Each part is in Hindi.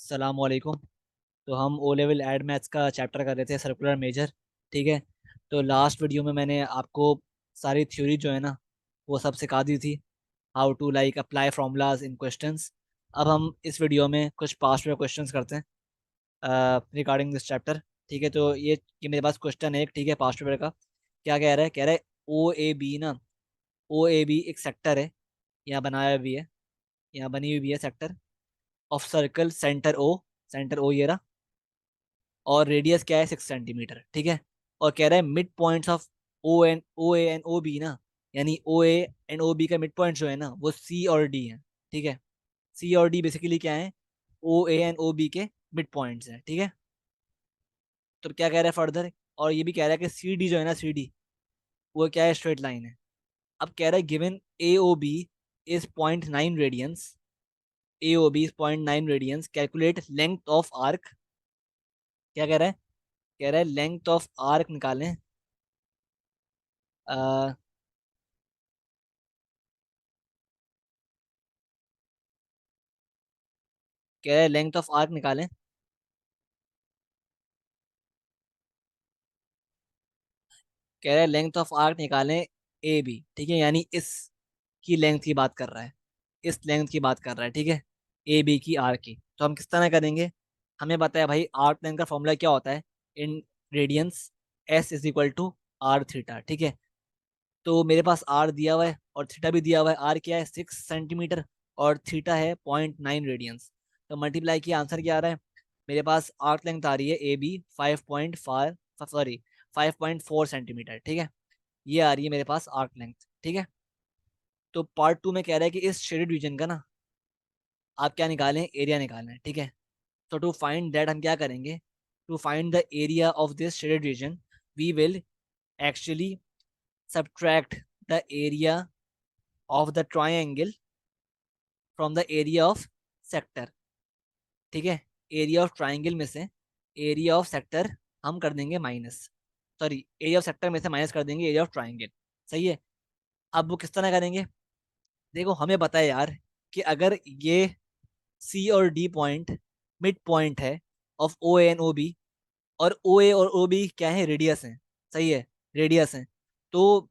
सलामकुम। तो हम ओ लेवल एड मैथ्स का चैप्टर कर रहे थे, सर्कुलर मेजर। ठीक है। तो लास्ट वीडियो में मैंने आपको सारी थ्योरी जो है ना वो सब सिखा दी थी, how to like apply formulas in questions. अब हम इस वीडियो में कुछ पास्ट पेपर क्वेश्चंस करते हैं रिगार्डिंग दिस चैप्टर। ठीक है। तो ये मेरे पास क्वेश्चन है एक, ठीक है, पास्ट पेपर का। क्या कह रहा है ओ ए बी ना, ओ ए बी एक सेक्टर है, यहाँ बनाया भी है, यहाँ बनी हुई भी है sector of circle centre O ये रहा, और रेडियस क्या है 6 सेंटीमीटर। ठीक है। और कह रहा है mid points of O A and O B ना, यानी O A and O B का मिड पॉइंट जो है ना वो सी और डी है। ठीक है। सी और डी बेसिकली क्या है, ओ ए एंड ओ बी के मिड पॉइंट्स है। ठीक है। तो क्या कह रहा है फर्दर, और ये भी कह रहा है कि सी डी जो है ना, सी डी वो क्या है, स्ट्रेट लाइन है। अब कह रहा है given A O B is 0.9 radians, A O B is 0.9 radians, calculate length of arc. क्या कह रहा है, कह रहा है लेंथ ऑफ आर्क निकालें। अ, कह रहा है लेंथ ऑफ आर्क निकालें। कह रहा है लेंथ ऑफ आर्क निकालें ए बी। ठीक है, यानी इस की लेंथ की बात कर रहा है, इस लेंथ की बात कर रहा है। ठीक है, ए बी की आर्क की। तो हम किस तरह करेंगे, हमें बताया भाई आर्क लेंथ का फॉर्मूला क्या होता है in radians, S is equal to R theta. ठीक है। तो मेरे पास आर दिया हुआ है और थीटा भी दिया हुआ है। आर क्या है 6 सेंटीमीटर और थीटा है 0.9 रेडियंस। तो मल्टीप्लाई किया, आंसर क्या आ रहा है, मेरे पास आर्क लेंथ आ रही है ए बी 5.5, सॉरी 5.4 सेंटीमीटर। ठीक है, ये आ रही है मेरे पास आर्क लेंथ। ठीक है। तो पार्ट टू में कह रहा है कि इस शेडेड रीजन का ना आप क्या निकालें, एरिया निकालें। ठीक है। तो टू फाइंड दैट हम क्या करेंगे, to find the area of this shaded region we will actually subtract the area of the triangle from the area of sector। ठीक है, एरिया ऑफ ट्राइंगल में से एरिया ऑफ सेक्टर हम कर देंगे minus, sorry area of sector में से माइनस कर देंगे एरिया ऑफ ट्राइंगल। सही है। अब वो किस तरह करेंगे, देखो हमें पता है यार कि अगर ये सी और डी पॉइंट मिड पॉइंट है of O N O B, और ओ ए और ओ बी क्या है, रेडियस है। सही है, रेडियस है। तो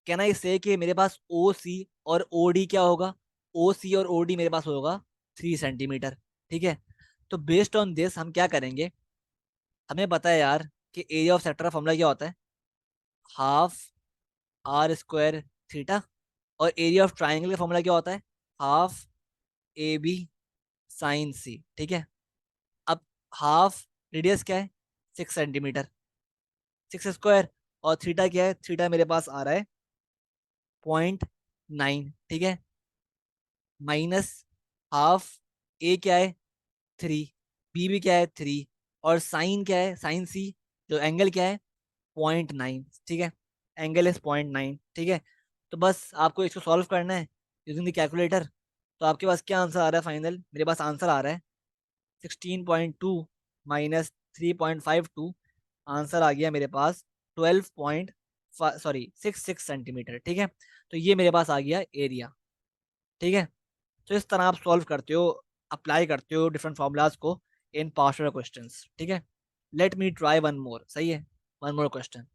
कहना इससे कि मेरे पास ओ सी और ओ डी क्या होगा, ओ सी और ओ डी मेरे पास होगा 3 सेंटीमीटर। ठीक है। तो बेस्ड ऑन दिस हम क्या करेंगे, हमें पता है यार कि एरिया ऑफ सेक्टर का फॉर्मूला क्या होता है, हाफ आर स्क्वायर थीटा। और एरिया ऑफ ट्राइंगल का फॉर्मूला क्या होता है, हाफ ए बी साइन सी। ठीक है। अब हाफ रेडियस क्या है 6 सेंटीमीटर, 6 स्क्वायर, और थीटा क्या है, थीटा मेरे पास आ रहा है 0.9। ठीक है, माइनस हाफ ए क्या है 3, बी भी क्या है 3, और साइन क्या है, साइन सी जो एंगल क्या है 0.9। ठीक है, एंगल इज 0.9। ठीक है। तो बस आपको इसको सॉल्व करना है यूजिंग द कैलकुलेटर। तो आपके पास क्या आंसर आ रहा है फाइनल, मेरे पास आंसर आ रहा है 16.2 माइनस 3.52, आंसर आ गया मेरे पास 12.6 सेंटीमीटर। ठीक है। तो ये मेरे पास आ गया एरिया। ठीक है। तो इस तरह आप सॉल्व करते हो, अप्लाई करते हो डिफरेंट फॉर्मूलाज को इन पास्ट क्वेश्चंस। ठीक है। Let me try one more, सही है, वन मोर क्वेश्चन।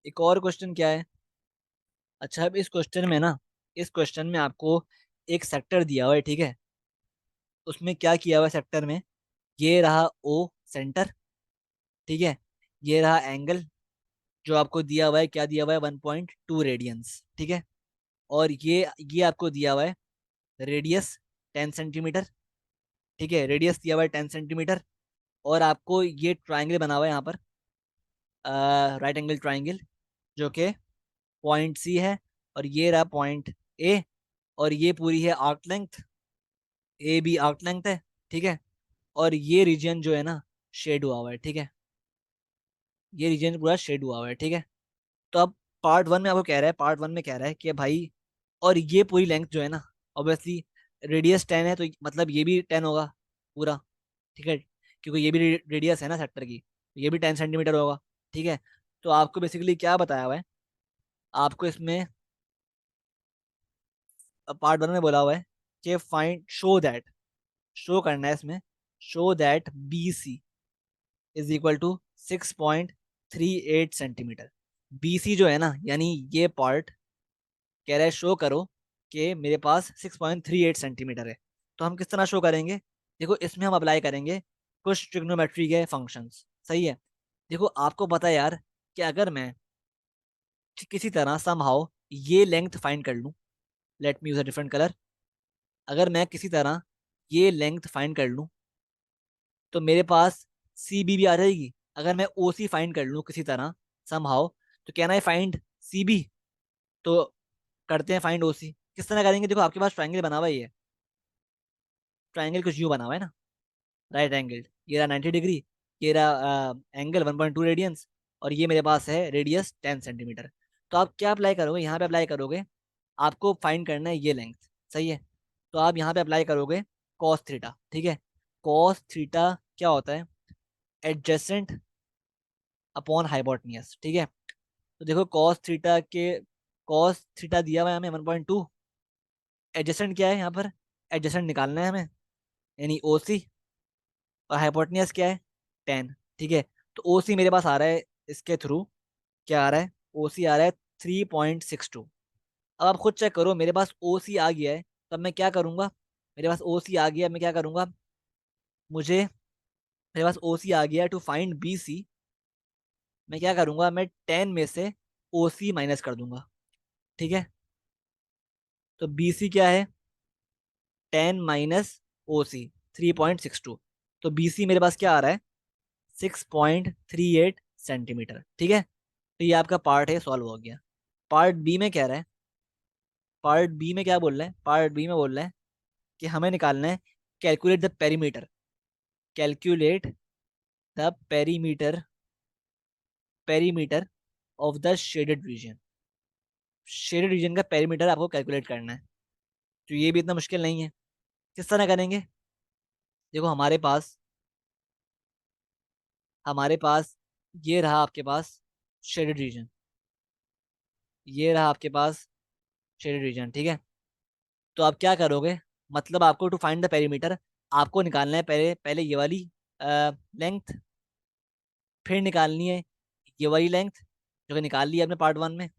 एक और क्वेश्चन क्या है, अच्छा अब इस क्वेश्चन में ना, इस क्वेश्चन में आपको एक सेक्टर दिया हुआ है। ठीक है। उसमें क्या किया हुआ है सेक्टर में, ये रहा ओ सेंटर। ठीक है, ये रहा एंगल जो आपको दिया हुआ है, क्या दिया हुआ है 1.2 रेडियंस। ठीक है। और ये आपको दिया हुआ है रेडियस 10 सेंटीमीटर। ठीक है, रेडियस दिया हुआ है 10 सेंटीमीटर। और आपको ये ट्राइंगल बना हुआ है यहाँ पर, राइट एंगल ट्राइंगल, जो कि पॉइंट सी है, और ये रहा पॉइंट ए, और ये पूरी है arc length, A B arc length है। ठीक है। और ये रीजन जो है ना शेड हुआ हुआ है। ठीक है, ये रीजन पूरा शेड हुआ हुआ है। ठीक है। तो अब पार्ट वन में आपको कह रहा है, पार्ट वन में कह रहा है कि भाई, और ये पूरी लेंथ जो है ना, ऑब्वियसली रेडियस 10 है तो मतलब ये भी 10 होगा पूरा। ठीक है, क्योंकि ये भी रेडियस है ना सेक्टर की, ये भी 10 सेंटीमीटर होगा। ठीक है। तो आपको बेसिकली क्या बताया हुआ है, आपको इसमें पार्ट वन में बोला हुआ है कि फाइंड शो दैट, शो करना है इसमें, show that B C is equal to 6.38 centimetre. B C जो है ना, यानी ये पार्ट, कह रहा है शो करो कि मेरे पास 6.38 सेंटीमीटर है। तो हम किस तरह शो करेंगे? देखो इसमें हम अप्लाई करेंगे कुछ ट्रिग्नोमेट्री के फंक्शंस। सही है। देखो आपको पता है यार कि अगर मैं किसी तरह समहाउ ये लेंथ फाइंड कर लूं, let me use a different colour. अगर मैं किसी तरह ये लेंथ फाइंड कर लूं तो मेरे पास सी बी भी आ जाएगी। अगर मैं ओ सी फाइंड कर लूं किसी तरह समहाउ, तो can I find C B? तो करते हैं फाइंड ओ सी। किस तरह करेंगे? देखो आपके पास ट्राइंगल बना हुआ ही है, ट्राइंगल कुछ यूं बना हुआ है ना, राइट एंगल, ये रहा 90 डिग्री, ये रहा एंगल 1.2 रेडियंस, और ये मेरे पास है रेडियस 10 सेंटीमीटर। तो आप क्या अप्लाई करोगे यहाँ पे? अप्लाई करोगे, आपको फाइंड करना है ये लेंथ। सही है। तो आप यहाँ पे अप्लाई करोगे कॉस थीटा। ठीक है। कॉस थीटा क्या होता है? Adjacent upon hypotenuse. ठीक है। तो देखो कॉस थीटा के, कॉस थीटा दिया हुआ है हमें 1.2। एडजेसेंट क्या है यहाँ पर? एडजेसेंट निकालना है हमें, यानी ओ सी। और हाइपोटेन्यूज क्या है? 10। ठीक है। तो ओ सी मेरे पास आ रहा है इसके थ्रू, क्या आ रहा है? ओ सी आ रहा है 3.62। अब आप खुद चेक करो, मेरे पास ओ सी आ गया है, तब मैं क्या करूंगा? मेरे पास ओ सी आ गया, मैं क्या करूंगा? मुझे, मेरे पास ओ सी आ गया टू फाइंड बी सी। मैं क्या करूंगा? मैं 10 में से ओ सी माइनस कर दूंगा। ठीक है। तो बी सी क्या है? 10 - ओ सी 3.62। तो बी सी मेरे पास क्या आ रहा है? 6.38 सेंटीमीटर। ठीक है। तो ये आपका पार्ट है, सॉल्व हो गया। पार्ट बी में कह रहा है, पार्ट बी में क्या बोल रहा है? पार्ट बी में बोल रहा है कि हमें निकालना है calculate the perimeter, calculate the perimeter, perimeter of the shaded region. Shaded region का पेरीमीटर आपको कैलकुलेट करना है। तो ये भी इतना मुश्किल नहीं है। किस तरह करेंगे? देखो हमारे पास ये रहा आपके पास शेडेड रीजन, ये रहा आपके पास शेडेड रीजन। ठीक है। तो आप क्या करोगे? मतलब आपको टू फाइंड द पेरीमीटर, आपको निकालना है पहले, पहले ये वाली लेंथ, फिर निकालनी है ये वाली लेंथ जो कि निकाल ली है आपने पार्ट वन में,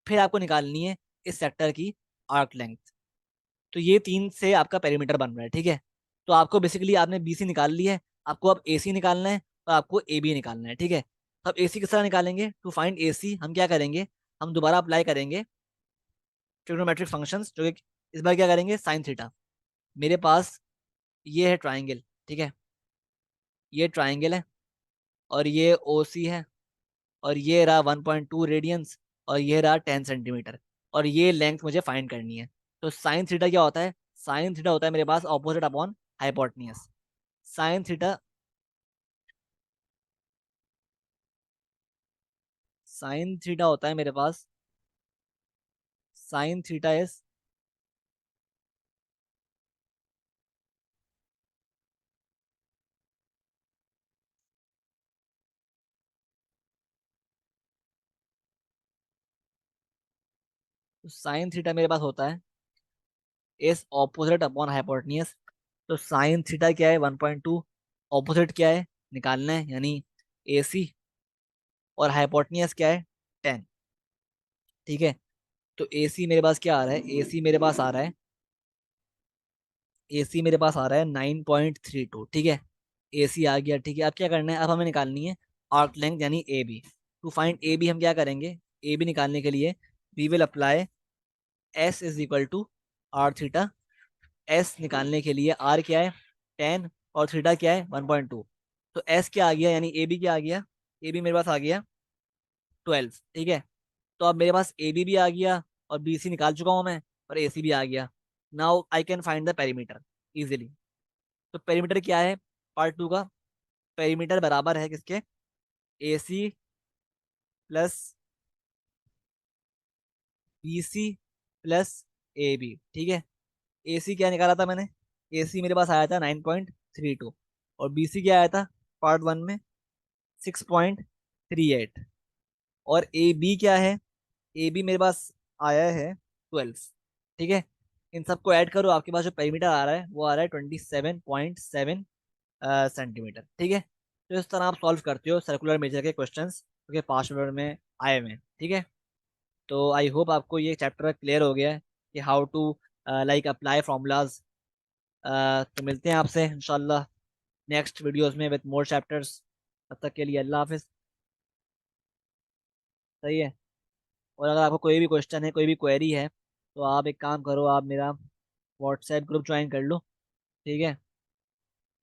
फिर आपको निकालनी है इस सेक्टर की आर्क लेंथ। तो ये तीन से आपका पेरीमीटर बन रहा है। ठीक है। तो आपको बेसिकली, आपने बी सी निकाल ली है, आपको अब ए सी निकालना है और आपको ए बी निकालना है। ठीक है। अब ए सी किस तरह निकालेंगे? टू फाइंड ए सी हम क्या करेंगे? हम दोबारा अप्लाई करेंगे ट्रिग्नोमेट्रिक फंक्शंस, जो कि इस बार क्या करेंगे? Sign theta. मेरे पास ये है ट्राइंगल। ठीक है। ये ट्राइंगल है, और ये ओ सी है, और ये रहा 1.2 रेडियंस, और ये रहा 10 सेंटीमीटर, और ये लेंथ मुझे फाइंड करनी है। तो साइन थीटा क्या होता है? साइन थीटा होता है मेरे पास opposite upon hypotenuse. Sine theta, sine theta होता है मेरे पास, sine theta is, sine theta मेरे पास होता है इज ऑपोजिट अपॉन हाइपोटेन्यूज। तो साइन थीटा क्या है? 1.2। ऑपोजिट क्या है? निकालना है, यानी ए सी। और हाइपोटेन्यूज क्या है? 10। ठीक है। तो ए सी मेरे पास क्या आ रहा है? ए सी मेरे पास आ रहा है, ए सी मेरे पास आ रहा है 9.32। ठीक है। ए सी आ गया। ठीक है। अब क्या करना है? अब हमें निकालनी है आर्क लेंथ, यानी A B. To find A B हम क्या करेंगे? ए बी निकालने के लिए we will apply S is equal to R theta. S निकालने के लिए आर क्या है? 10, और थीटा क्या है? 1.2। तो एस क्या आ गया, यानी ए बी क्या आ गया? ए बी मेरे पास आ गया 12। ठीक है। तो अब मेरे पास ए बी भी आ गया, और बी सी निकाल चुका हूँ मैं, और ए सी भी आ गया। Now I can find the perimeter easily. तो पेरीमीटर क्या है पार्ट टू का? पेरीमीटर बराबर है किसके? A C plus B C plus A B. ठीक है। ए सी क्या निकाला था मैंने? ए सी मेरे पास आया था 9.32, और बी सी क्या आया था पार्ट वन में? 6.38। और ए बी क्या है? ए बी मेरे पास आया है 12। ठीक है। इन सबको ऐड करो, आपके पास जो पेरीमीटर आ रहा है वो आ रहा है 27.7 सेंटीमीटर, ठीक है। तो इस तरह आप सॉल्व करते हो सर्कुलर मेजर के क्वेश्चंस जो कि पास्ट पेपर में आए हुए हैं, ठीक है। तो आई होप आपको ये चैप्टर क्लियर हो गया है कि how to like apply formulas. तो मिलते हैं आपसे इंशाल्लाह नेक्स्ट वीडियोस में विद मोर चैप्टर्स। तब तक के लिए अल्लाह हाफिज। सही है। और अगर आपको कोई भी क्वेश्चन है, कोई भी क्वेरी है, तो आप एक काम करो, आप मेरा व्हाट्सएप ग्रुप ज्वाइन कर लो, ठीक है।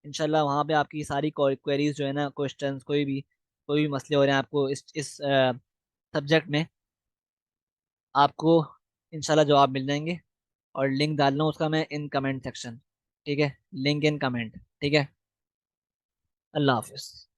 इंशाल्लाह वहाँ पे आपकी सारी क्वेरीज जो है ना, क्वेश्चंस, कोई भी मसले हो रहे हैं आपको इस सब्जेक्ट में, आपको इंशाल्लाह जवाब मिल जाएंगे। और लिंक डाल रहा हूँ उसका मैं इन कमेंट सेक्शन, ठीक है। लिंक इन कमेंट, ठीक है। अल्लाह हाफिज।